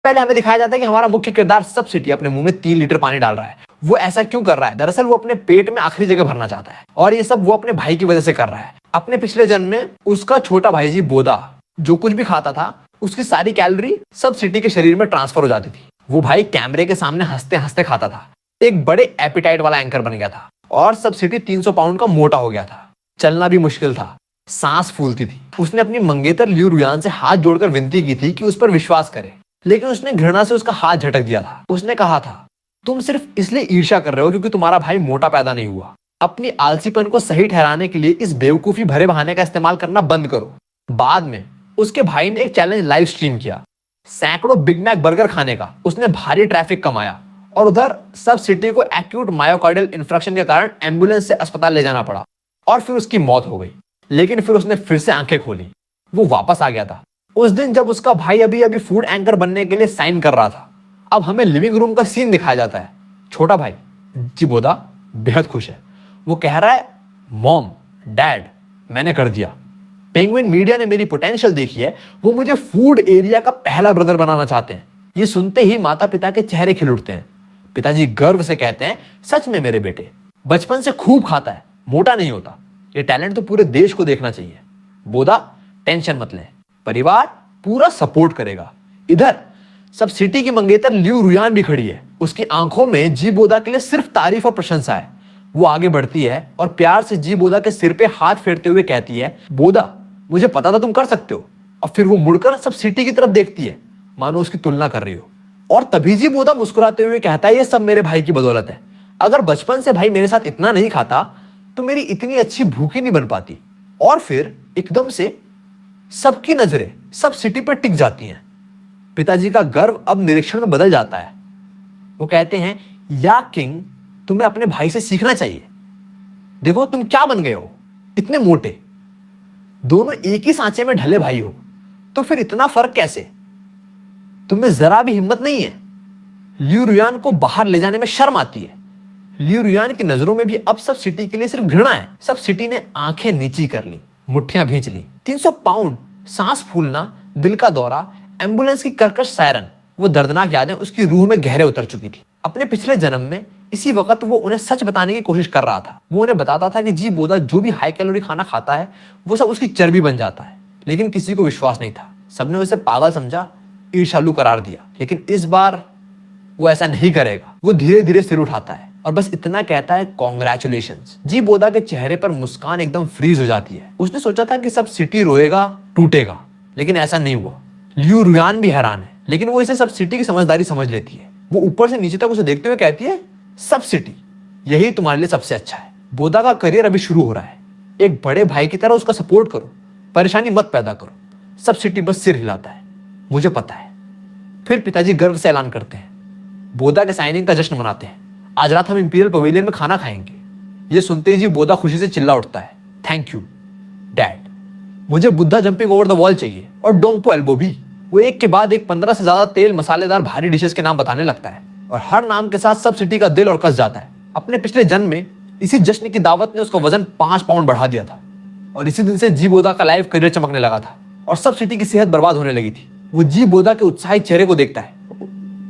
पहले हमें दिखाया जाता है कि हमारा मुख्य किरदार सब सिटी अपने मुंह में 3 लीटर पानी डाल रहा है। वो ऐसा क्यों कर रहा है? दरअसल वो अपने पेट में आखिरी जगह भरना चाहता है और ये सब वो अपने भाई की वजह से कर रहा है। अपने पिछले जन्म में उसका छोटा भाई जी बोदा जो कुछ भी खाता था उसकी सारी कैलोरी सब सिटी के शरीर में ट्रांसफर हो जाती थी। वो भाई कैमरे के सामने हंसते हंसते खाता था, एक बड़े एपिटाइट वाला एंकर बन गया था और सब सिटी 300 पाउंड का मोटा हो गया था। चलना भी मुश्किल था, सांस फूलती थी। उसने अपनी मंगेतर लियू रुयान से हाथ जोड़कर विनती की थी कि उस पर विश्वास करे, लेकिन उसने घृणा से उसका हाथ झटक दिया था। उसने कहा था, तुम सिर्फ इसलिए ईर्ष्या कर रहे हो क्योंकि तुम्हारा भाई मोटा पैदा नहीं हुआ। अपनी आलसीपन को सही ठहराने के लिए इस बेवकूफी भरे बहाने का इस्तेमाल करना बंद करो। बाद में उसके भाई ने एक चैलेंज लाइव स्ट्रीम किया, सैकड़ों बिग मैक बर्गर खाने का। उसने भारी ट्रैफिक कमाया और उधर सब सिटी को एक्यूट मायोकार्डियल इंफ्रैक्शन के कारण एम्बुलेंस से अस्पताल ले जाना पड़ा और फिर उसकी मौत हो गई। लेकिन फिर उसने फिर से आंखें खोली, वो वापस आ गया था। उस दिन जब उसका भाई अभी अभी फूड एंकर बनने के लिए साइन कर रहा था। अब हमें लिविंग रूम का सीन दिखाया जाता है। छोटा भाई जी बोदा बेहद खुश है। वो कह रहा है, मॉम डैड मैंने कर दिया। पेंगुइन मीडिया ने मेरी पोटेंशियल देखी है, वो मुझे फूड एरिया का पहला ब्रदर बनाना चाहते हैं। ये सुनते ही माता पिता के चेहरे खिल उठते हैं। पिताजी गर्व से कहते हैं, सच में मेरे बेटे बचपन से खूब खाता है, मोटा नहीं होता। ये टैलेंट तो पूरे देश को देखना चाहिए। बोदा टेंशन मत ले, परिवार पूरा सपोर्ट करेगा। इधर सब सिटी की मंगेतर लियू रुयान भी खड़ी है। उसकी आंखों में जी बोदा के लिए सिर्फ तारीफ और प्रशंसा है। वो आगे बढ़ती है और प्यार से जी बोदा के सिर पे हाथ फेरते हुए कहती है, बोदा मुझे पता था तुम कर सकते हो। और फिर वो मुड़कर सब सिटी की तरफ देखती है, मानो उसकी तुलना कर रही हो। और तभी जी बोदा मुस्कुराते हुए कहता है, ये सब मेरे भाई की बदौलत है। अगर बचपन से भाई मेरे साथ इतना नहीं खाता तो मेरी इतनी अच्छी भूखी नहीं बन पाती। और फिर एकदम से सबकी नजरें सब सिटी पर टिक जाती हैं। पिताजी का गर्व अब निरीक्षण में बदल जाता है। वो कहते हैं, या किंग तुम्हें अपने भाई से सीखना चाहिए। देखो तुम क्या बन गए हो, इतने मोटे। दोनों एक ही सांचे में ढले भाई हो, तो फिर इतना फर्क कैसे? तुम्हें जरा भी हिम्मत नहीं है। लियू रुयान को बाहर ले जाने में शर्म आती है। लियू रुयान की नजरों में भी अब सब सिटी के लिए सिर्फ घृणा है। सब सिटी ने आंखें नीची कर ली, मुट्ठियां भींच ली। 300 पाउंड, सांस फूलना, दिल का दौरा, एम्बुलेंस की कर्कश सायरन, वो दर्दनाक यादें उसकी रूह में गहरे उतर चुकी थी। अपने पिछले जन्म में इसी वक्त वो उन्हें सच बताने की कोशिश कर रहा था। वो उन्हें बताता था कि जी बोदा जो भी हाई कैलोरी खाना खाता है वो सब उसकी चर्बी बन जाता है। लेकिन किसी को विश्वास नहीं था। सबने उसे पागल समझा, ईर्ष्यालु करार दिया। लेकिन इस बार वो ऐसा नहीं करेगा। वो धीरे धीरे सिर उठाता है और बस इतना कहता है, कॉन्ग्रेचुलेशंस। जी बोदा के चेहरे पर मुस्कान एकदम फ्रीज हो जाती है। उसने सोचा था कि सब सिटी रोएगा, टूटेगा, लेकिन ऐसा नहीं हुआ। लियू रुयान भी हैरान है, लेकिन वो इसे सब सिटी की समझदारी समझ लेती है। वो ऊपर से नीचे तक उसे देखते हुए कहती है, सब सिटी यही तुम्हारे लिए सबसे अच्छा है। बोदा का करियर अभी शुरू हो रहा है। एक बड़े भाई की तरह उसका सपोर्ट करो, परेशानी मत पैदा करो। सब सिटी बस सिर हिलाता है, मुझे पता है। फिर पिताजी गर्व से ऐलान करते हैं, बोदा के साइनिंग का जश्न मनाते हैं। आज रात हम इंपीरियल पवेलियन में खाना खाएंगे। ये सुनते ही बोदा खुशी से चिल्ला उठता है, थैंक यू डैड। मुझे Buddha jumping over the wall चाहिए और डोंगपो एल्बो भी। वो एक के बाद एक 15 से ज्यादा तेल मसालेदार भारी डिशेस के नाम बताने लगता है और हर नाम के साथ सब सिटी का दिल और कस जाता है। अपने पिछले जन्म में इसी जश्न की दावत ने उसका वजन 5 पाउंड बढ़ा दिया था और इसी दिन से जी बोदा का लाइव करियर चमकने लगा था और सब सिटी की सेहत बर्बाद होने लगी थी। वो जी बोदा के उत्साहित चेहरे को देखता है,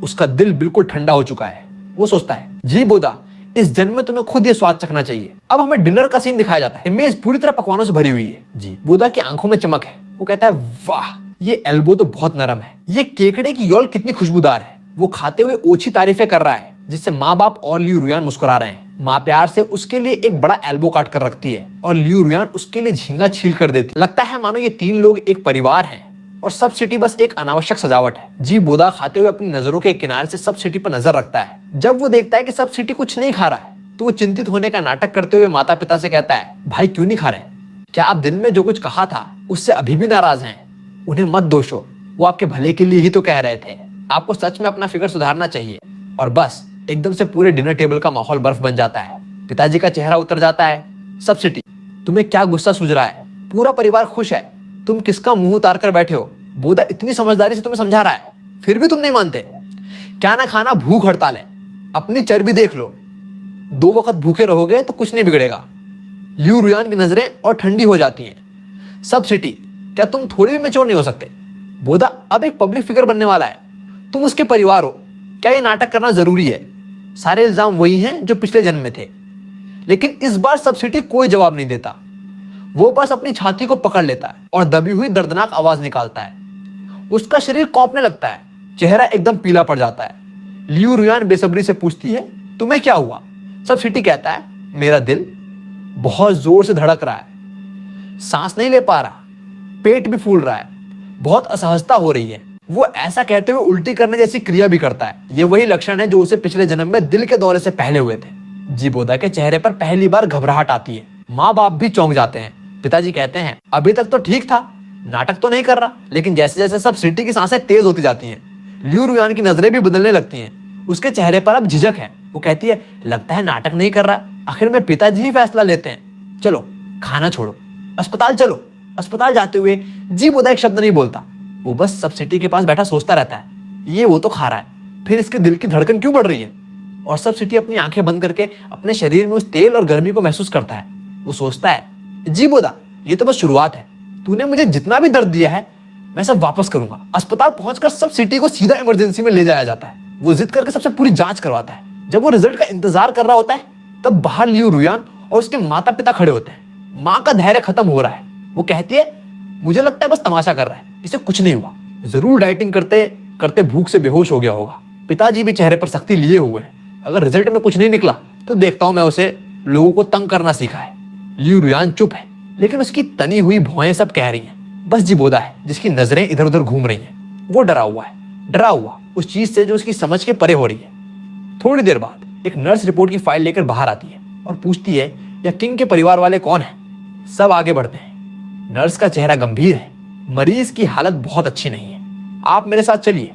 उसका दिल बिल्कुल ठंडा हो चुका है। वो सोचता है, जी बोदा इस जन्म में तुम्हें खुद ये स्वाद चखना चाहिए। अब हमें डिनर का सीन दिखाया जाता है। मेज पूरी तरह पकवानों से भरी हुई है। जी बोदा की आंखों में चमक है। वो कहता है, वाह ये एल्बो तो बहुत नरम है। ये केकड़े की योल कितनी खुशबूदार है। वो खाते हुए ओछी तारीफें कर रहा है, जिससे माँ बाप और लियू रुयान मुस्कुरा रहे हैं। माँ प्यार से उसके लिए एक बड़ा एल्बो काट कर रखती है और लियू रुयान उसके लिए झींगा छील कर देती। लगता है मानो ये 3 लोग एक परिवार हैं और सब सिटी बस एक अनावश्यक सजावट है। जी बोदा खाते हुए अपनी नजरों के किनारे से सब सिटी पर नजर रखता है। जब वो देखता है कि सब सिटी कुछ नहीं खा रहा है तो वो चिंतित होने का नाटक करते हुए माता पिता से कहता है, भाई क्यों नहीं खा रहे? क्या आप दिन में जो कुछ कहा था उससे अभी भी नाराज हैं? उन्हें मत दोषो, वो आपके भले के लिए ही तो कह रहे थे। आपको सच में अपना फिगर सुधारना चाहिए। और बस एकदम से पूरे डिनर टेबल का माहौल बर्फ बन जाता है। पिताजी का चेहरा उतर जाता है। सब सिटी तुम्हें क्या गुस्सा सूझ रहा है? पूरा परिवार खुश है, तुम किसका मुंह उतार कर बैठे हो? बोदा इतनी समझदारी से तुम्हें समझा रहा है, फिर भी तुम नहीं मानते। क्या ना खाना भूख हड़ताल है, अपनी चर्बी देख लो। 2 वक्त भूखे रहोगे तो कुछ नहीं बिगड़ेगा। लियू रुयान की नजरें और ठंडी हो जाती हैं। सब सिटी क्या तुम थोड़ी भी मैच्योर नहीं हो सकते? बोदा अब एक पब्लिक फिगर बनने वाला है, तुम उसके परिवार हो, क्या ये नाटक करना जरूरी है? सारे इल्जाम वही हैं जो पिछले जन्म में थे। लेकिन इस बार सब सिटी कोई जवाब नहीं देता। वो बस अपनी छाती को पकड़ लेता है और दबी हुई दर्दनाक आवाज निकालता है। उसका शरीर कांपने लगता है, चेहरा एकदम पीला पड़ जाता है। लियू रुयान बेसब्री से पूछती है, तुम्हें क्या हुआ? सब सिटी कहता है, मेरा दिल बहुत जोर से धड़क रहा है, सांस नहीं ले पा रहा, पेट भी फूल रहा है, बहुत असहजता हो रही है। वो ऐसा कहते हुए उल्टी करने जैसी क्रिया भी करता है। ये वही लक्षण है जो उसे पिछले जन्म में दिल के दौरे से पहले हुए थे। जीबोदा के चेहरे पर पहली बार घबराहट आती है। माँ बाप भी चौंक जाते हैं। पिताजी कहते हैं, अभी तक तो ठीक था, नाटक तो नहीं कर रहा। लेकिन जैसे जैसे सब सिटी की सांसें तेज होती जाती हैं, लियू रुयान की नजरें भी बदलने लगती हैं। उसके चेहरे पर अब झिझक है। वो कहती है, लगता है नाटक नहीं कर रहा, आखिर में पिताजी ही फैसला लेते हैं। चलो खाना छोड़ो, अस्पताल चलो। अस्पताल जाते हुए जीबोदा एक शब्द नहीं बोलता। वो बस सब सिटी के पास बैठा सोचता रहता है, ये वो तो खा रहा है, फिर इसके दिल की धड़कन क्यों बढ़ रही है? और सब सिटी अपनी आंखें बंद करके अपने शरीर में उस तेल और गर्मी को महसूस करता है। वो सोचता है, जीबोदा, ये तो बस शुरुआत है। तूने मुझे जितना भी दर्द दिया है, मैं सब वापस करूंगा। अस्पताल पहुंचकर सब सिटी को सीधा इमरजेंसी में ले जाया जाता है। वो जिद करके सबसे पूरी जांच करवाता है। जब वो रिजल्ट का इंतजार कर रहा होता है, तब बाहर लियू रुयान और उसके माता पिता खड़े होते हैं। माँ का धैर्य खत्म हो रहा है। वो कहती है, मुझे लगता है बस तमाशा कर रहा है, इसे कुछ नहीं हुआ, जरूर डाइटिंग करते करते भूख से बेहोश हो गया होगा। पिताजी भी चेहरे पर सख्ती लिए हुए हैं। अगर रिजल्ट में कुछ नहीं निकला तो देखता हूं मैं उसे लोगों को तंग करना सीखा है। लियू रुयान चुप है, लेकिन उसकी तनी हुई भौएं सब कह रही हैं। बस जीबोदा है जिसकी नजरें इधर उधर घूम रही हैं। वो डरा हुआ उस चीज से जो उसकी समझ के परे हो रही है। थोड़ी देर बाद एक नर्स रिपोर्ट की फाइल लेकर बाहर आती है और पूछती है, यह किंग के परिवार वाले कौन हैं? सब आगे बढ़ते हैं। नर्स का चेहरा गंभीर है। मरीज की हालत बहुत अच्छी नहीं है, आप मेरे साथ चलिए।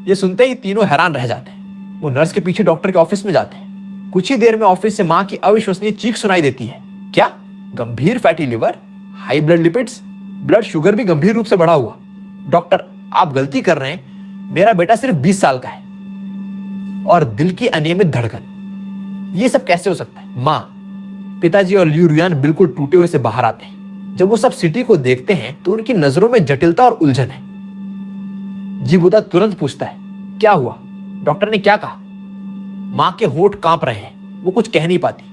ये सुनते ही तीनों हैरान रह जाते हैं। वो नर्स के पीछे डॉक्टर के ऑफिस में जाते हैं। कुछ ही देर में ऑफिस से माँ की अविश्वसनीय चीख सुनाई देती है। क्या? गंभीर fatty liver, high blood lipids, blood sugar भी गंभीर रूप से बढ़ा हुआ। डॉक्टर, आप गलती कर रहे हैं, मेरा बेटा सिर्फ 20 साल का है और दिल की अनियमित धड़कन, ये सब कैसे हो सकता है? माँ, पिताजी और लियू रुयान बिल्कुल टूटे हुए से बाहर आते हैं। जब वो सब सिटी को देखते हैं तो उनकी नजरों में जटिलता और उलझन है। जीबोदा तुरंत पूछता है, क्या हुआ? डॉक्टर ने क्या कहा? माँ के होंठ कांप रहे हैं, वो कुछ कह नहीं पाती।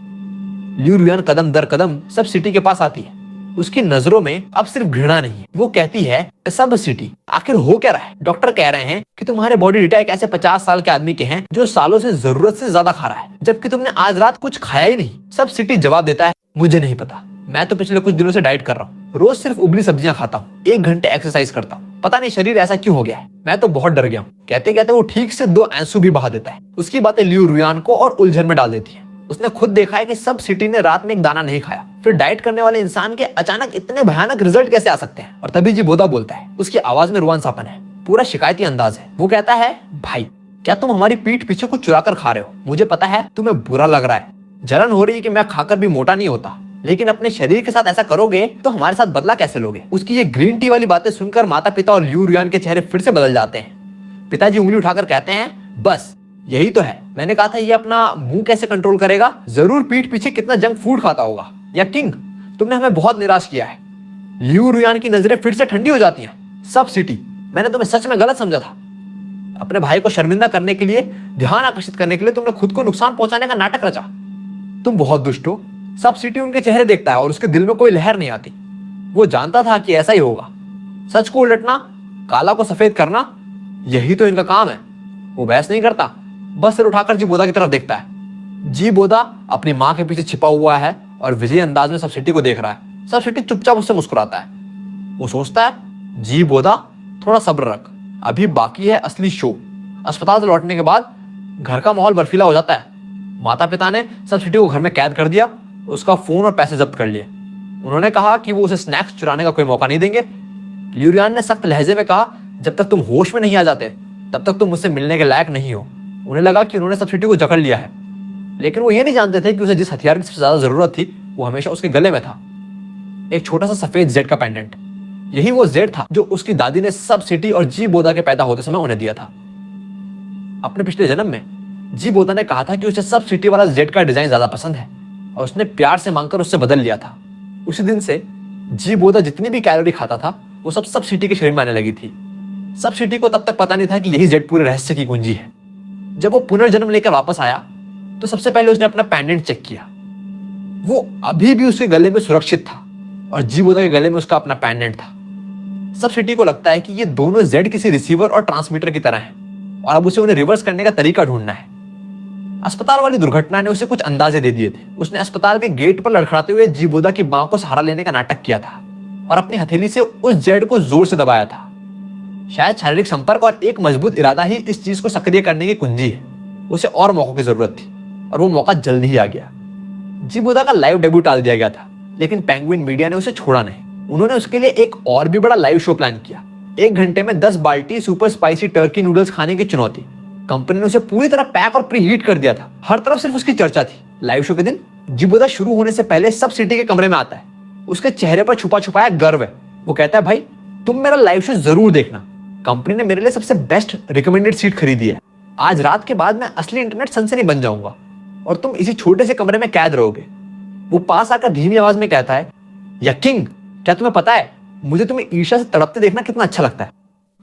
लियू रुयान कदम दर कदम सब सिटी के पास आती है। उसकी नजरों में अब सिर्फ घृणा नहीं, वो कहती है, सब सिटी, आखिर हो क्या रहा है? डॉक्टर कह रहे हैं कि तुम्हारे बॉडी डेटा एक ऐसे 50 साल के आदमी के हैं जो सालों से जरूरत से ज्यादा खा रहा है, जबकि तुमने आज रात कुछ खाया ही नहीं। सब सिटी जवाब देता है, मुझे नहीं पता, मैं तो पिछले कुछ दिनों से डाइट कर रहा हूँ, रोज सिर्फ उबली सब्जियां खाता हूँ, 1 घंटे एक्सरसाइज करता हूँ, पता नहीं शरीर ऐसा क्यों हो गया है, मैं तो बहुत डर गया हूँ। कहते कहते वो ठीक से 2 आंसू भी बहा देता है। उसकी बातें लियू रुयान को और उलझन में डाल देती है। उसने खुद देखा है कि सब सिटी ने रात में एक दाना नहीं खाया, फिर डाइट करने वाले इंसान के अचानक इतने भयानक रिजल्ट कैसे आ सकते हैं? और तभी जीबोदा बोलता है, उसकी आवाज में रुआनसापन है, पूरा शिकायती अंदाज है। वो कहता है, भाई, क्या तुम हमारी पीठ पीछे कुछ चुरा कर खा रहे हो? मुझे पता है तुम्हें बुरा लग रहा है, जलन हो रही है कि मैं खाकर भी मोटा नहीं होता, लेकिन अपने शरीर के साथ ऐसा करोगे तो हमारे साथ बदला कैसे लोगे? उसकी ये ग्रीन टी वाली बातें सुनकर माता पिता और लियू रुयान के चेहरे फिर से बदल जाते हैं। पिताजी उंगली उठाकर कहते हैं, बस यही तो है, मैंने कहा था ये अपना मुंह कैसे कंट्रोल करेगा, जरूर पीठ पीछे कितना जंक फूड खाता होगा। या किंग, तुमने हमें बहुत निराश किया है। लियू रुयान की नजरें फिर से ठंडी हो जाती हैं। सब सिटी, मैंने तुम्हें सच में गलत समझा था। अपने भाई को शर्मिंदा करने के लिए, ध्यान आकर्षित करने के लिए तुमने खुद को नुकसान पहुंचाने का नाटक रचा। तुम बहुत दुष्ट हो। सब सिटी उनके चेहरे देखता है और उसके दिल में कोई लहर नहीं आती। वो जानता था कि ऐसा ही होगा। सच को उलटना, काला को सफेद करना, यही तो इनका काम है। वो बहस नहीं करता, बस सिर उठाकर जीबोदा की तरफ देखता है। जीबोदा अपनी माँ के पीछे छिपा हुआ है और विजय अंदाज में सब सिटी को देख रहा है। सब सिटी चुपचाप उससे मुस्कुराता है। वो सोचता है, जीबोदा, थोड़ा सब्र रख, अभी बाकी है असली शो। अस्पताल से लौटने के बाद घर का माहौल बर्फीला हो जाता है। माता पिता ने सब सिटी को घर में कैद कर दिया, उसका फोन और पैसे जब्त कर लिए। उन्होंने कहा कि वो उसे स्नैक्स चुराने का कोई मौका नहीं देंगे। लियू रुयान ने सख्त लहजे में कहा, जब तक तुम होश में नहीं आ जाते तब तक तुम मुझसे मिलने के लायक नहीं हो। उन्हें लगा कि उन्होंने सब सिटी को जकड़ लिया है, लेकिन वो ये नहीं जानते थे कि उसे जिस हथियार की सबसे ज्यादा जरूरत थी वो हमेशा उसके गले में था, एक छोटा सा सफेद जेड का पेंडेंट। यही वो जेड था जो उसकी दादी ने सब सिटी और जीबोदा के पैदा होते समय उन्हें दिया था। अपने पिछले जन्म में जीबोदा ने कहा था कि उसे सब सिटी वाला जेड का डिजाइन ज्यादा पसंद है और उसने प्यार से मांगकर उससे बदल लिया था। उसी दिन से जीबोदा जितनी भी कैलोरी खाता था वो सब सिटी के शरीर में आने लगी थी। सब सिटी को तब तक पता नहीं था कि यही जेड पूरे रहस्य की कुंजी है। जब वो पुनर्जन्म लेकर वापस आया तो सबसे पहले उसने अपना पेंडेंट चेक किया। वो अभी भी उसके गले में सुरक्षित था और जीवोदा के गले में उसका अपना पेंडेंट था। सब सिटी को लगता है कि ये दोनों जेड किसी रिसीवर और ट्रांसमीटर की तरह हैं और अब उसे उन्हें रिवर्स करने का तरीका ढूंढना है। अस्पताल वाली दुर्घटना ने उसे कुछ अंदाजे दे दिए थे। उसने अस्पताल के गेट पर लड़खड़ाते हुए जीवोदा की बांह को सहारा लेने का नाटक किया था और अपनी हथेली से उस जेड को जोर से दबाया था। शायद शारीरिक संपर्क और एक मजबूत इरादा ही इस चीज को सक्रिय करने की कुंजी है। उसे और मौकों की जरूरत थी और वो मौका जल्द ही आ गया। जीवोदा का लाइव डेब्यू टाल दिया गया था, लेकिन पेंगुइन मीडिया ने उसे छोड़ा नहीं। उन्होंने उसके लिए एक और भी बड़ा लाइव शो प्लान किया। 1 घंटे में 10 बाल्टी सुपर स्पाइसी टर्की नूडल्स खाने की चुनौती। कंपनी ने उसे पूरी तरह पैक और प्री हीट कर दिया था। हर तरफ सिर्फ उसकी चर्चा थी। लाइव शो के दिन जीवोदा शुरू होने से पहले सब सिटी के कमरे में आता है। उसके चेहरे पर छुपा छुपाया गर्व है। वो कहता है, भाई तुम मेरा लाइव शो जरूर देखना। कंपनी ने मेरे लिए सबसे बेस्ट रिकमेंडेड सीट खरीदी है। आज रात के बाद मैं असली इंटरनेट सनसनी बन जाऊंगा और तुम इसी छोटे से कमरे में कैद रहोगे। वो पास आकर धीमी आवाज में कहता है, या किंग, क्या तुम्हें पता है मुझे तुम्हें ईर्ष्या से तड़पते देखना कितना अच्छा लगता है।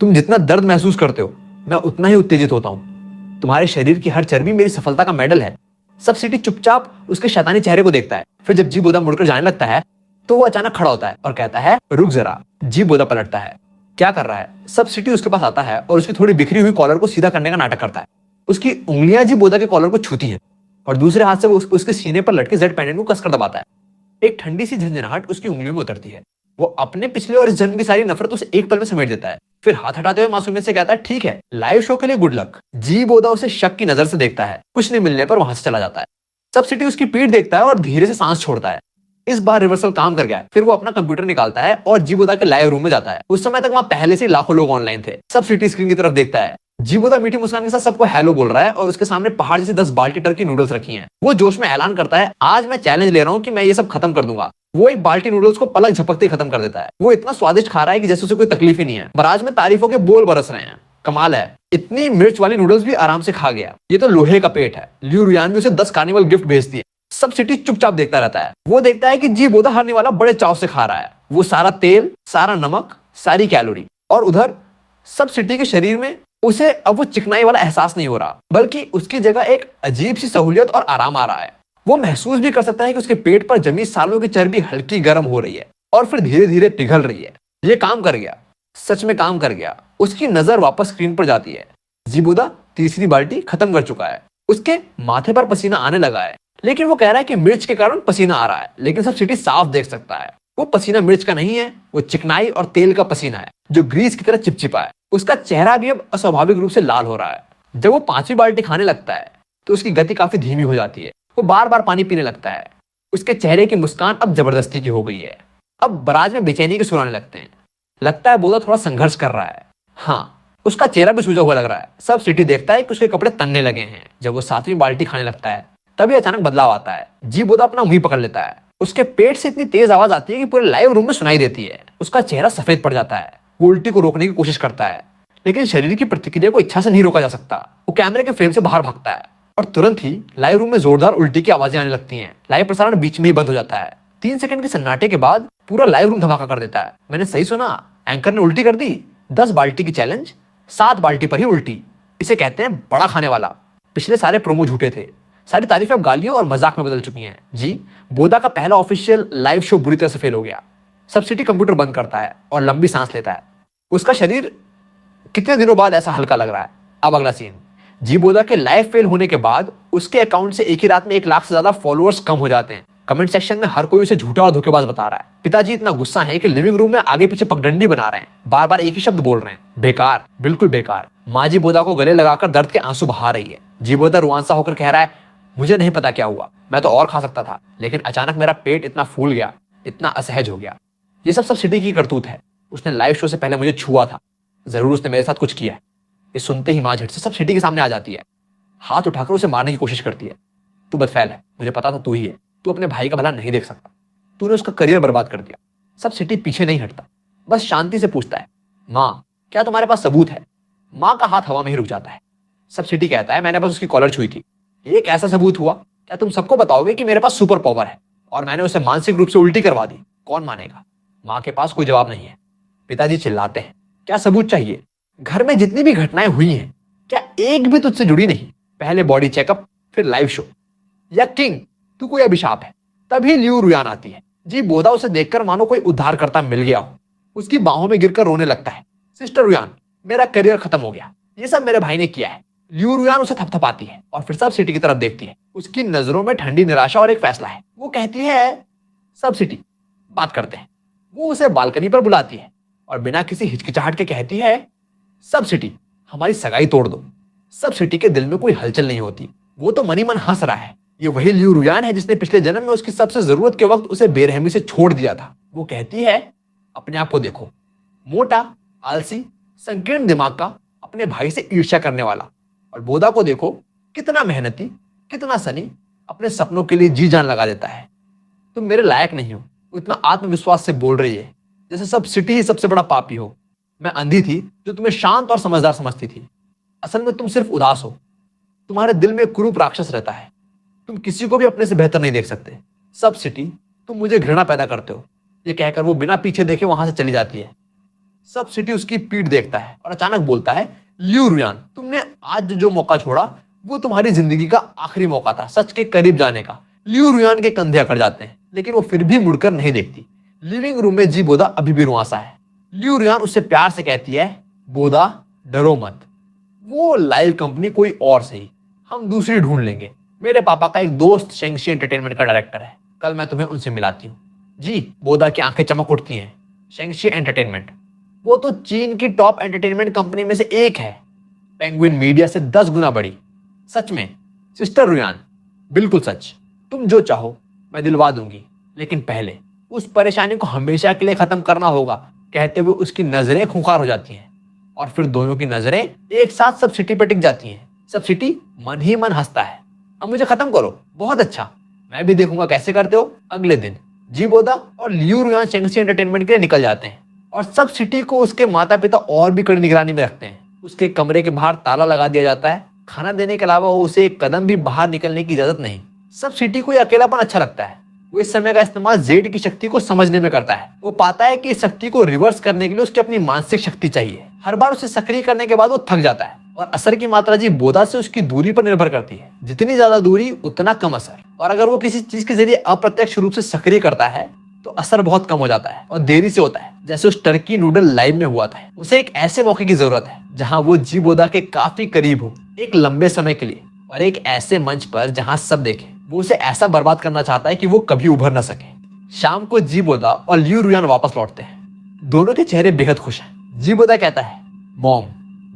तुम जितना दर्द महसूस करते हो मैं उतना ही उत्तेजित होता हूँ। तुम्हारे शरीर की हर चर्बी मेरी सफलता का मेडल है। सब सिटी चुपचाप उसके शैतानी चेहरे को देखता है। फिर जब जीवोदा मुड़कर जाने लगता है तो वो अचानक खड़ा होता है और कहता है, रुक जरा। जीवोदा पलटता है। क्या कर रहा है? सब सिटी उसके पास आता है और उसकी थोड़ी बिखरी हुई कॉलर को सीधा करने का नाटक करता है। उसकी उंगलियां जीवोदा के कॉलर को छूती हैं और दूसरे हाथ से वो उसके सीने पर लटके जेड पेंडेंट को कसकर दबाता है। एक ठंडी सी झंझनाहट उसकी उंगलियों में उतरती है। वो अपने पिछले और इस जन्म की सारी नफरत उसे एक पल में समेट देता है। फिर हाथ हटाते हुए मासूमियत से कहता है, ठीक है, लाइव शो के लिए गुड लक। जीवोदा उसे शक की नजर से देखता है। कुछ नहीं मिलने पर वहां से चला जाता है। सब सिटी उसकी पीठ देखता है और धीरे से सांस छोड़ता है। इस बार रिवर्सल काम कर गया है। फिर वो अपना कंप्यूटर निकालता है और जीवोदा के लाइव रूम में जाता है। उस समय तक वहां पहले से लाखों लोग ऑनलाइन थे। सब सिटी स्क्रीन की तरफ देखता है। जीवोदा मीठी मुस्कान के साथ सबको हेलो बोल रहा है और उसके सामने पहाड़ जैसे 10 बाल्टी टर्की नूडल्स रखी हैं। वो जोश में ऐलान करता है, आज मैं चैलेंज ले रहा हूँ कि मैं ये सब खत्म कर दूंगा। वो एक बाल्टी नूडल्स को पलक झपकते ही खत्म कर देता है। वो इतना स्वादिष्ट खा रहा है कि जैसे उसे कोई तकलीफ ही नहीं है। बराज में तारीफों के बोल बरस रहे हैं। कमाल है, इतनी मिर्च वाली नूडल्स भी आराम से खा गया। ये तो लोहे का पेट है। लियू रुयान भी उसे 10 कार्निवल गिफ्ट भेजती है। सब सिटी चुपचाप देखता रहता है। वो देखता है कि जीवोदा हारने वाला बड़े चाव से खा रहा है। वो सारा तेल, सारा नमक, सारी कैलोरी। और उधर सब सिटी के शरीर में उसे अब वो चिकनाई वाला एहसास नहीं हो रहा, बल्कि उसकी जगह एक अजीब सी सहूलियत और आराम आ रहा है। वो महसूस भी कर सकता है कि उसके पेट पर जमी सालों की चर्बी हल्की गर्म हो रही है और फिर धीरे धीरे पिघल रही है। ये काम कर गया, सच में काम कर गया। उसकी नजर वापस स्क्रीन पर जाती है। जीवोदा तीसरी बाल्टी खत्म कर चुका है। उसके माथे पर पसीना आने लगा है, लेकिन वो कह रहा है कि मिर्च के कारण पसीना आ रहा है। लेकिन सब सिटी साफ देख सकता है वो पसीना मिर्च का नहीं है, वो चिकनाई और तेल का पसीना है जो ग्रीस की तरह चिपचिपा है। उसका चेहरा भी अब अस्वाभाविक रूप से लाल हो रहा है। जब वो 5वीं बाल्टी खाने लगता है तो उसकी गति काफी धीमी हो जाती है। वो बार बार पानी पीने लगता है। उसके चेहरे की मुस्कान अब जबरदस्ती की हो गई है। अब बराज में बेचैनी के सुर आने लगते हैं। लगता है बोधा थोड़ा संघर्ष कर रहा है। हाँ, उसका चेहरा भी सूजा हुआ लग रहा है। सब सिटी देखता है कि उसके कपड़े तनने लगे हैं। जब वो 7वीं बाल्टी खाने लगता है तभी अचानक बदलाव आता है। जीवोदा अपना मुंह पकड़ लेता है। उसके पेट से इतनी तेज आवाज आती है कि पूरे लाइव रूम में सुनाई देती है। उसका चेहरा सफेद पड़ जाता है। वो उल्टी को रोकने की कोशिश करता है, लेकिन शरीर की प्रतिक्रिया को इच्छा से नहीं रोका जा सकता। वो कैमरे के फ्रेम से बाहर भागता है और तुरंत ही लाइव रूम में जोरदार उल्टी की आवाजें आने लगती हैं। लाइव प्रसारण बीच में ही बंद हो जाता है। 3 सेकंड के सन्नाटे के बाद पूरा लाइव रूम धमाका कर देता है। मैंने सही सुना, एंकर ने उल्टी कर दी। 10 बाल्टी की चैलेंज, 7 बाल्टी पर ही उल्टी। इसे कहते हैं बड़ा खाने वाला। पिछले सारे प्रोमो झूठे थे। सारी तारीफें अब गालियों और मजाक में बदल चुकी हैं। जी, बोधा का पहला ऑफिशियल लाइव शो बुरी तरह से फेल हो गया। सब सिटी कंप्यूटर बंद करता है और लंबी सांस लेता है। उसका शरीर कितने दिनों बाद ऐसा हल्का लग रहा है। अब अगला सीन, जीवोदा के लाइव फेल होने के बाद उसके अकाउंट से एक ही रात में 1 लाख से ज्यादा फॉलोअर्स कम हो जाते हैं। कमेंट सेक्शन में हर कोई उसे झूठा और धोखेबाज बता रहा है। पिताजी इतना गुस्सा है कि लिविंग रूम में आगे पीछे पगडंडी बना रहे हैं। बार बार एक ही शब्द बोल रहे हैं, बेकार, बिल्कुल बेकार। माँ जीवोदा को गले लगाकर दर्द के आंसू बहा रही है। जीवोदा रुआंसा होकर कह रहा है, मुझे नहीं पता क्या हुआ, मैं तो और खा सकता था, लेकिन अचानक मेरा पेट इतना फूल गया, इतना असहज हो गया। ये सब सिटी की करतूत है। उसने लाइव शो से पहले मुझे छुआ था, जरूर उसने मेरे साथ कुछ किया है। ये सुनते ही माँ झट से सब सिटी के सामने आ जाती है। हाथ उठाकर उसे मारने की कोशिश करती है। तू बदफैल है, मुझे पता था तू ही है। तू अपने भाई का भला नहीं देख सकता। तूने उसका करियर बर्बाद कर दिया। सब सिटी पीछे नहीं हटता, बस शांति से पूछता है, माँ क्या तुम्हारे पास सबूत है? माँ का हाथ हवा में ही रुक जाता है। सब सिटी कहता है, मैंने बस उसकी कॉलर छुई थी। ये कैसा सबूत हुआ? क्या तुम सबको बताओगे कि मेरे पास सुपर पावर है और मैंने उसे मानसिक रूप से उल्टी करवा दी? कौन मानेगा? माँ के पास कोई जवाब नहीं है। पिताजी चिल्लाते हैं, क्या सबूत चाहिए? घर में जितनी भी घटनाएं हुई हैं, क्या एक भी तुझसे जुड़ी नहीं? पहले बॉडी चेकअप, फिर लाइव शो। या किंग, तू कोई अभिशाप है? तभी लियू रुयान आती है। जी बोधा उसे देखकर मानो कोई उद्धारकर्ता मिल गया हो। उसकी बाहों में गिरकर रोने लगता है। सिस्टर रुयान, मेरा करियर खत्म हो गया, ये सब मेरे भाई ने किया है। लियू रुयान उसे थपथपाती है और फिर सब सिटी की तरफ देखती है। उसकी नजरों में ठंडी निराशा और एक फैसला है। वो कहती है, सब सिटी, बात करते हैं। वो उसे बालकनी पर बुलाती है और बिना किसी हिचकिचाहट के कहती है, सब सिटी, हमारी सगाई तोड़ दो। सब सिटी के दिल में कोई हलचल नहीं होती। वो तो मनी मन हंस रहा है। ये वही लियू रुयान है जिसने पिछले जन्म में उसकी सबसे जरूरत के वक्त उसे बेरहमी से छोड़ दिया था। वो कहती है, अपने आप को देखो, मोटा, आलसी, संकीर्ण दिमाग का, अपने भाई से ईर्ष्या करने वाला। और बोधा को देखो, कितना मेहनती, कितना सनी, अपने सपनों के लिए जी जान लगा देता है। तुम मेरे लायक नहीं हो, इतना आत्मविश्वास से बोल रही है जैसे सब सिटी ही सबसे बड़ा पापी हो। मैं अंधी थी जो तुम्हें शांत और समझदार समझती थी। असल में तुम सिर्फ उदास हो। तुम्हारे दिल में कुरूप राक्षस रहता है। तुम किसी को भी अपने से बेहतर नहीं देख सकते। सब सिटी, तुम मुझे घृणा पैदा करते हो। ये कहकर वो बिना पीछे देखे वहां से चली जाती है। सब सिटी उसकी पीठ देखता है और अचानक बोलता है, लियू रुयान, तुमने आज जो मौका छोड़ा वो तुम्हारी जिंदगी का आखिरी मौका था सच के करीब जाने का। लियू रुयान के कंधे अकड़ जाते हैं, लेकिन वो फिर भी मुड़कर नहीं देखती। लिविंग रूम में जी बोधा अभी भी रुआंसा है। लियू रुयान उससे प्यार से कहती है, बोधा, डरो मत। वो लाइव कंपनी कोई और सही, हम दूसरी ढूंढ लेंगे। मेरे पापा का एक दोस्त शेंगशी एंटरटेनमेंट का डायरेक्टर है, कल मैं तुम्हें उनसे मिलाती हूँ। जी बोधा की आंखें चमक उठती हैं। शेंगशी एंटरटेनमेंट, वो तो चीन की टॉप एंटरटेनमेंट कंपनी में से एक है, पेंगुइन मीडिया से 10 गुना बड़ी। सच में सिस्टर रुयान, बिल्कुल सच। तुम जो चाहो मैं दिलवा दूंगी, लेकिन पहले उस परेशानी को हमेशा के लिए खत्म करना होगा। कहते हुए उसकी नजरें खूंखार हो जाती हैं और फिर दोनों की नजरें एक साथ सब सिटी पर टिक जाती हैं। सब सिटी मन ही मन हंसता है, अब मुझे खत्म करो, बहुत अच्छा, मैं भी देखूंगा कैसे करते हो। अगले दिन जी बोधा और लियू रुयान शेंगशी एंटरटेनमेंट के लिए निकल जाते हैं और सब सिटी को उसके माता पिता और भी कड़ी निगरानी में रखते हैं। उसके कमरे के बाहर ताला लगा दिया जाता है। खाना देने के अलावा उसे एक कदम भी बाहर निकलने की इजाजत नहीं। सब सिटी को यह अकेलापन अच्छा लगता है। वो इस समय का इस्तेमाल जेड की शक्ति को समझने में करता है। वो पाता है कि इस शक्ति को रिवर्स करने के लिए उसकी अपनी मानसिक शक्ति चाहिए। हर बार उसे सक्रिय करने के बाद वो थक जाता है और असर की मात्रा जी बोधा से उसकी दूरी पर निर्भर करती है। जितनी ज्यादा दूरी उतना कम असर। और अगर वो किसी चीज के जरिए अप्रत्यक्ष रूप से सक्रिय करता है तो असर बहुत कम हो जाता है और देरी से होता है, जैसे उस टर्की नूडल लाइव में हुआ था। उसे एक ऐसे मौके की जरूरत है जहां वो जी बोधा के काफी करीब हो, एक लंबे समय के लिए, और एक ऐसे मंच पर जहां सब देखे। वो उसे ऐसा बर्बाद करना चाहता है कि वो कभी उभर ना सके। शाम को जी बोधा और लियू रुयान वापस लौटते हैं। दोनों के चेहरे बेहद खुश हैं। जी बोधा कहता है, मॉम,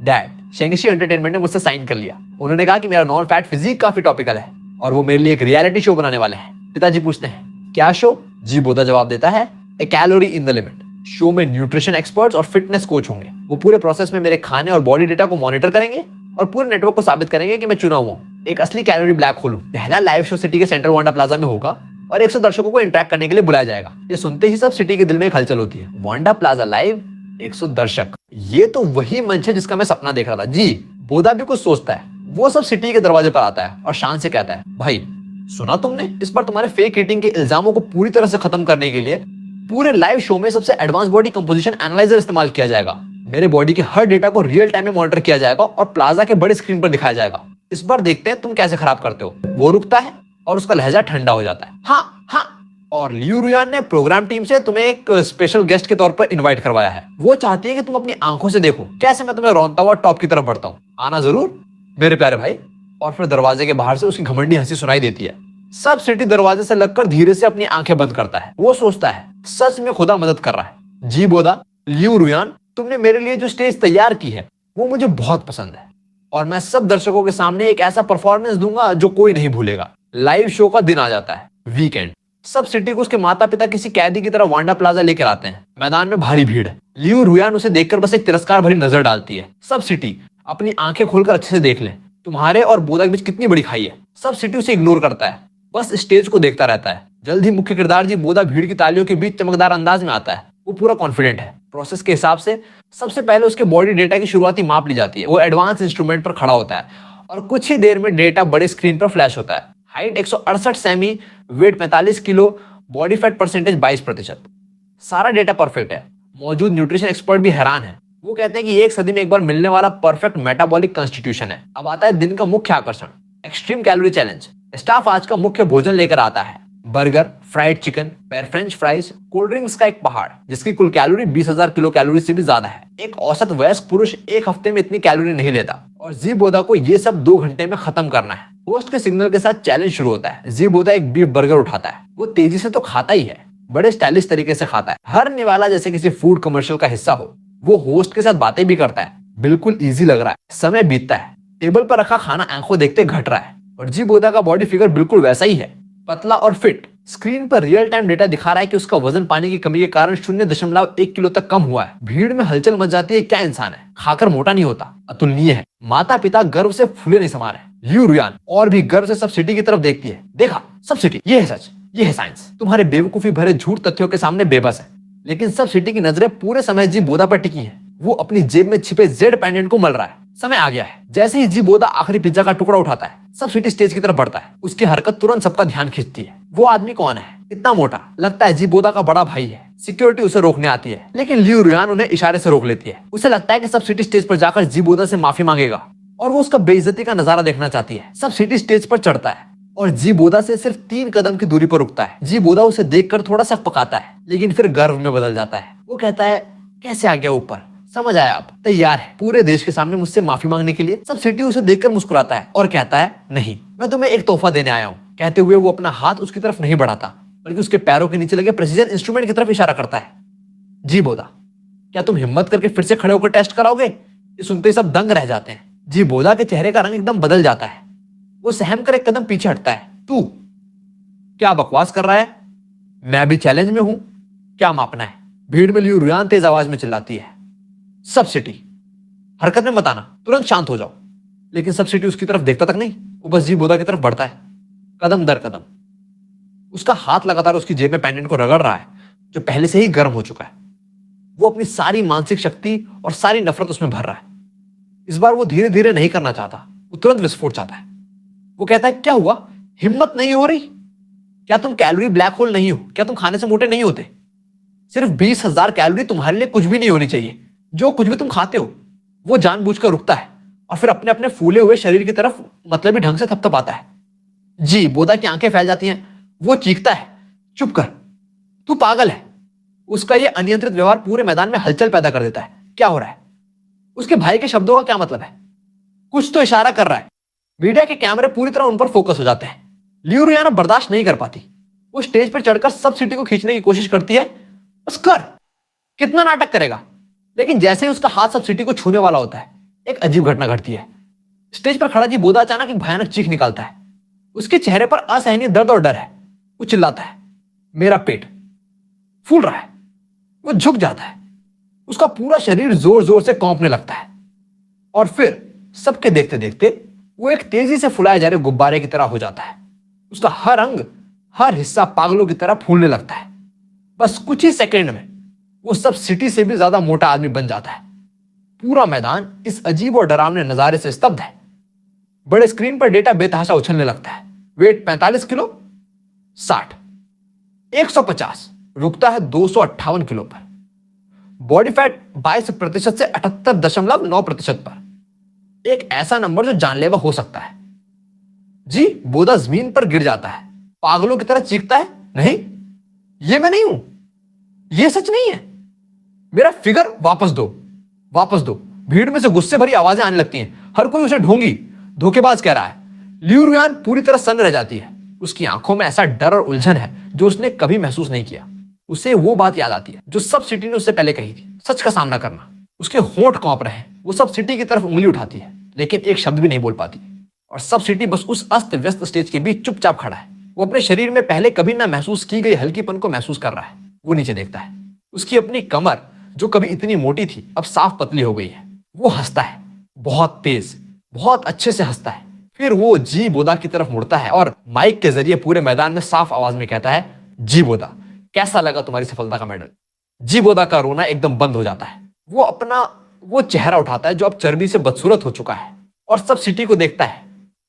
डैड, शेंगशी एंटरटेनमेंट ने मुझसे साइन कर लिया। उन्होंने कहा कि मेरा नॉन फैट फिजिक काफी टॉपिकल है और वो मेरे लिए एक रियलिटी शो बनाने वाले हैं। पिताजी पूछते हैं, क्या शो? जी बोधा जवाब देता है, a calorie in the limit. Show में न्यूट्रिशन एक्सपर्ट्स और फिटनेस कोच होंगे। वो पूरे प्रोसेस में मेरे खाने और बॉडी डेटा को मॉनिटर करेंगे और पूरे नेटवर्क को साबित करेंगे कि मैं चुना हुआ हूँ, एक असली कैलोरी ब्लैक होल हूँ। पहला लाइव शो सिटी के सेंट्रल वांडा प्लाजा में होगा और 100 दर्शकों को इंटरेक्ट करने के लिए बुलाया जाएगा। ये सुनते ही सब सिटी के दिल में एक हलचल होती है। वांडा प्लाजा लाइव, 100 दर्शक, ये तो वही मंच है जिसका मैं सपना देख रहा था। जी बोधा भी कुछ सोचता है। वो सब सिटी के दरवाजे पर आता है और शान से कहता है, भाई सुना तुमने, इस बार तुम्हारे फेक रेटिंग के इल्जामों को पूरी तरह से खत्म करने के लिए पूरे लाइव शो में सबसे एडवांस बॉडी कंपोजिशन एनालाइजर इस्तेमाल किया जाएगा। मेरे बॉडी के हर डेटा को रियल टाइम में मॉनिटर किया जाएगा और प्लाजा के बड़े स्क्रीन पर दिखाया जाएगा। इस बार देखते हैं तुम कैसे खराब करते हो। वो रुकता है और उसका लहजा ठंडा हो जाता है। हाँ हाँ, और लियू रुयान ने प्रोग्राम टीम से तुम्हें एक स्पेशल गेस्ट के तौर पर इनवाइट करवाया है। वो चाहती है कि तुम अपनी आंखों से देखो कैसे मैं तुम्हें रौंदता हुआ टॉप की तरफ बढ़ता हूँ। आना जरूर मेरे प्यारे भाई। और फिर दरवाजे के बाहर से उसकी घमंडी हंसी सुनाई देती है। सब सिटी दरवाजे से लगकर धीरे से अपनी आंखें बंद करता है। वो सोचता है, सच में खुदा मदद कर रहा है। जी बोधा, लियू रुयान, तुमने मेरे लिए जो स्टेज तैयार की है वो मुझे बहुत पसंद है और मैं सब दर्शकों के सामने एक ऐसा परफॉर्मेंस दूंगा जो कोई नहीं भूलेगा। लाइव शो का दिन आ जाता है, वीकेंड। सब सिटी को उसके माता पिता किसी कैदी की तरह वांडा प्लाजा लेकर आते हैं। मैदान में भारी भीड़ है। लियू रुयान उसे देखकर बस एक तिरस्कार भरी नजर डालती है। सब सिटी, अपनी आंखें खोलकर अच्छे से देख ले, तुम्हारे और बोधा के बीच कितनी बड़ी खाई है। सब सिटी उसे इग्नोर करता है, बस स्टेज को देखता रहता है। जल्द ही मुख्य किरदार जी बोधा भीड़ की तालियों के बीच चमकदार अंदाज में आता है। वो पूरा कॉन्फिडेंट है। प्रोसेस के हिसाब से सबसे पहले उसके बॉडी डेटा की शुरुआती माप ली जाती है। वो एडवांस इंस्ट्रूमेंट पर खड़ा होता है और कुछ ही देर में डेटा बड़े स्क्रीन पर फ्लैश होता है। Height 168 cm, weight 45 kilo, body fat percentage 22%। सारा डेटा परफेक्ट है। मौजूद न्यूट्रिशन एक्सपर्ट भी हैरान है। वो कहते हैं कि एक सदी में एक बार मिलने वाला परफेक्ट मेटाबॉलिक कॉन्स्टिट्यूशन है। अब आता है दिन का मुख्य आकर्षण, एक्सट्रीम कैलोरी चैलेंज। स्टाफ आज का मुख्य भोजन लेकर आता है, burger, fried chicken, French fries, cold drinks का एक पहाड़ जिसकी कुल कैलोरी 20,000 किलो कैलोरी से भी ज्यादा है। एक औसत वयस्क पुरुष एक हफ्ते में इतनी कैलोरी नहीं लेता और जी बोदा को ये सब 2 घंटे में खत्म करना है। होस्ट के सिग्नल के साथ चैलेंज शुरू होता है। जी बोदा एक बीफ बर्गर उठाता है। वो तेजी से तो खाता ही है, बड़े स्टाइलिश तरीके से खाता है, हर निवाला जैसे किसी फूड कमर्शियल का हिस्सा हो। वो होस्ट के साथ बातें भी करता है, बिल्कुल इजी लग रहा है। समय बीतता है, टेबल पर रखा खाना आंखों देखते घट रहा है और जी बोदा का बॉडी फिगर बिल्कुल वैसा ही है, पतला और फिट। स्क्रीन पर रियल टाइम डेटा दिखा रहा है कि उसका वजन पानी की कमी के कारण 0.1 किलो तक कम हुआ है। भीड़ में हलचल मच जाती है। क्या इंसान है, खाकर मोटा नहीं होता, अतुलनीय है। माता पिता गर्व से फूले नहीं समा रहे। लियू रुयान और भी गर्व से सब सिटी की तरफ देखती है। देखा, सब सिटी, ये है सच, ये है साइंस। तुम्हारे बेवकूफी भरे झूठ तथ्यों के सामने बेबस है। लेकिन सब सिटी की नजरें पूरे समय जी बोदा पर टिकी हैं। वो अपनी जेब में छिपे जेड पेंडेंट को मल रहा है। समय आ गया है। जैसे ही जी बोदा आखिरी पिज्जा का टुकड़ा उठाता है, सब सिटी स्टेज की तरफ बढ़ता है। उसकी हरकत तुरंत सबका ध्यान खींचती है। वो आदमी कौन है? इतना मोटा, लगता है जी बोदा का बड़ा भाई है। सिक्योरिटी उसे रोकने आती है, लेकिन लियू रुयान उन्हें इशारे से रोक लेती है। उसे लगता है कि सब सिटी स्टेज पर जाकर जी बोदा से माफी मांगेगा और वो उसका बेइज्जती का नजारा देखना चाहती है। सब सिटी स्टेज पर चढ़ता है और जी बोदा से सिर्फ 3 कदम की दूरी पर रुकता है। जी बोदा उसे देखकर थोड़ा सा पकाता है, लेकिन फिर गर्व में बदल जाता है। वो कहता है, कैसे आ गया ऊपर? समझ आया, आप तैयार है पूरे देश के सामने मुझसे माफी मांगने के लिए? सब सिटी उसे देखकर मुस्कुराता है और कहता है, नहीं, मैं तुम्हें एक तोहफा देने आया हूँ। कहते हुए वो अपना हाथ उसकी तरफ नहीं बढ़ाता, बल्कि उसके पैरों के नीचे लगे प्रेसिजन इंस्ट्रूमेंट की तरफ इशारा करता है। जी बोदा, क्या तुम हिम्मत करके फिर से खड़े होकर टेस्ट कराओगे? ये सुनते ही सब दंग रह जाते हैं। जी बोदा के चेहरे का रंग एकदम बदल जाता है। वो सहम कर एक कदम पीछे हटता है। तू क्या बकवास कर रहा है? मैं भी चैलेंज में हूं, क्या मापना है? भीड़ में लियू रुयान तेज आवाज में चिल्लाती है। सब सिटी, हरकत में मत आना, तुरंत शांत हो जाओ। लेकिन सब सिटी उसकी तरफ देखता तक नहीं, वो बस जी बोदा की तरफ बढ़ता है, कदम दर कदम। उसका हाथ लगातार उसकी जेब में पेंडेंट को रगड़ रहा है, जो पहले से ही गर्म हो चुका है। वो अपनी सारी मानसिक शक्ति और सारी नफरत उसमें भर रहा है। इस बार वो धीरे धीरे नहीं करना चाहता, वो तुरंत विस्फोट चाहता है। वो कहता है, क्या हुआ? हिम्मत नहीं हो रही? क्या तुम कैलोरी ब्लैक होल नहीं हो? क्या तुम खाने से मोटे नहीं होते? सिर्फ 20,000 कैलोरी तुम्हारे लिए कुछ भी नहीं होनी चाहिए। जो कुछ भी तुम खाते हो वो जानबूझकर रुकता है और फिर अपने अपने फूले हुए शरीर की तरफ मतलबी ढंग से थपथपाता है। जी बोदा की आंखें फैल जाती हैं। वो चीखता है, चुप कर, तू पागल है। उसका ये अनियंत्रित व्यवहार पूरे मैदान में हलचल पैदा कर देता है। क्या हो रहा है? उसके भाई के शब्दों का क्या मतलब है? कुछ तो इशारा कर रहा है। मीडिया के कैमरे पूरी तरह उन पर फोकस हो जाते हैं। लियू रुयान बर्दाश्त नहीं कर पाती। वो स्टेज पर चढ़कर सब सिटी को खींचने की कोशिश करती है। बस कर, कितना नाटक करेगा? लेकिन जैसे ही उसका हाथ सब सिटी को छूने वाला होता है, एक अजीब घटना घटती है। स्टेज पर खड़ा जी बोदा अचानक एक भयानक चीख निकालता है। उसके चेहरे पर असहनीय दर्द और डर है। वो चिल्लाता है, मेरा पेट फूल रहा है। वो झुक जाता है। उसका पूरा शरीर जोर जोर से कांपने लगता है और फिर सबके देखते देखते वो एक तेजी से फुलाए जा रहे गुब्बारे की तरह हो जाता है। उसका हर अंग, हर हिस्सा पागलों की तरह फूलने लगता है। बस कुछ ही सेकंड में वो सब सिटी से भी ज्यादा मोटा आदमी बन जाता है। पूरा मैदान इस अजीब और डरावने नजारे से स्तब्ध है। बड़े स्क्रीन पर डेटा बेतहाशा उछलने लगता है। वेट 45 किलो, 60, 150, रुकता है 258 किलो पर। बॉडी फैट 22% से 78.9% पर। एक ऐसा नंबर जो जानलेवा हो सकता है। जी बोदा जमीन पर गिर जाता है, पागलों की तरह चीखता है, नहीं, ये मैं नहीं हूं, ये सच नहीं है, मेरा फिगर वापस दो, वापस दो। भीड़ में से गुस्से भरी आवाजें आने लगती हैं। हर कोई उसे ढोंगी, धोखेबाज कह रहा है। लियू रुयान पूरी तरह सन्न रह जाती है। उसकी आंखों में ऐसा डर और उलझन है जो उसने कभी महसूस नहीं किया। उसे वो बात याद आती है जो सब सिटी ने उससे पहले कही थी, सच का सामना करना। उसके होंठ कांप रहे हैं। वो सब सिटी की तरफ उंगली उठाती है, लेकिन एक शब्द भी नहीं बोल पाती। और सब सिटी बस उस अस्त व्यस्त स्टेज के बीच चुपचाप खड़ा है। वो अपने शरीर में पहले कभी ना महसूस की गई हल्कीपन को महसूस कर रहा है। वो नीचे देखता है। उसकी अपनी कमर, जो कभी इतनी मोटी थी, अब साफ पतली हो गई है। वो हंसता है, बहुत तेज, बहुत अच्छे से हंसता है। फिर वो जी बोदा की तरफ मुड़ता है और माइक के जरिए पूरे मैदान में साफ आवाज में कहता है, जी बोदा, कैसा लगा तुम्हारी सफलता का मेडल? जी बोदा का रोना एकदम बंद हो जाता है। वो अपना वो चेहरा उठाता है जो अब चर्बी से बदसूरत हो चुका है और सब सिटी को देखता है।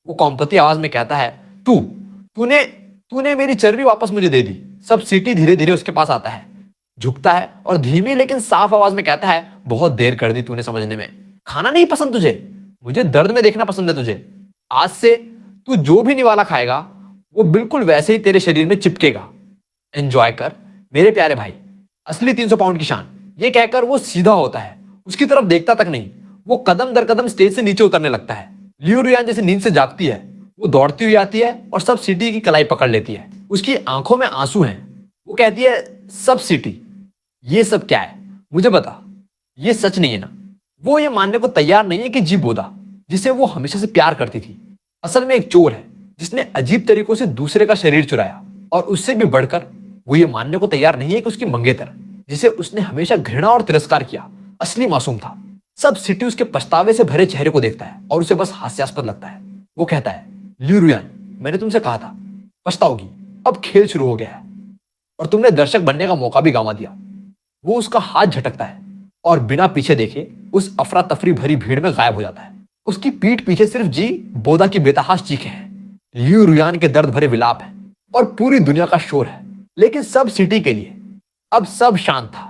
वो कॉम्पति आवाज में कहता है, तूने मेरी चर्बी वापस मुझे दे दी। सब सिटी धीरे धीरे उसके पास आता है। झुकता है और धीमी लेकिन साफ आवाज में कहता है, बहुत देर कर दी तूने समझने में। खाना नहीं पसंद तुझे, मुझे दर्द में देखना पसंद है तुझे। आज से तू जो भी निवाला खाएगा वो बिल्कुल वैसे ही तेरे शरीर में चिपकेगा। एंजॉय कर मेरे प्यारे भाई, असली 300 पाउंड की शान। ये कहकर वो सीधा होता है, उसकी तरफ देखता तक नहीं। वो कदम दर कदम स्टेज से नीचे उतरने लगता है। लियू रुयान जैसे नींद से जागती है, वो दौड़ती हुई आती है और सब सिटी की कलाई पकड़ लेती है। उसकी आंखों में आंसू हैं। वो कहती है, सब सिटी, ये सब क्या है, मुझे बता, ये सच नहीं है ना। वो ये मानने को तैयार नहीं है कि जी बोदा, जिसे वो हमेशा से प्यार करती थी, असल में एक चोर है जिसने अजीब तरीकों से दूसरे का शरीर चुराया। और उससे भी बढ़कर वो ये मानने को तैयार नहीं है कि उसकी मंगेतर, जिसे उसने हमेशा घृणा और तिरस्कार किया, असली मासूम था। सब सिटी उसके पछतावे से भरे चेहरे को देखता है और उसे बस हास्यास्पद लगता है। वो कहता है, लियू रुयान, मैंने तुमसे कहा था पछताओगी, अब खेल शुरू हो गया है और तुमने दर्शक बनने का मौका भी गंवा दिया। वो उसका हाथ झटकता है और बिना पीछे देखे उस अफरा तफरी भरी भीड़ में गायब हो जाता है। उसकी पीठ पीछे सिर्फ जी बोदा की बेतहाश चीखें हैं, लियू रुयान के दर्द भरे विलाप हैं और पूरी दुनिया का शोर है। लेकिन सब सिटी के लिए अब सब शांत था।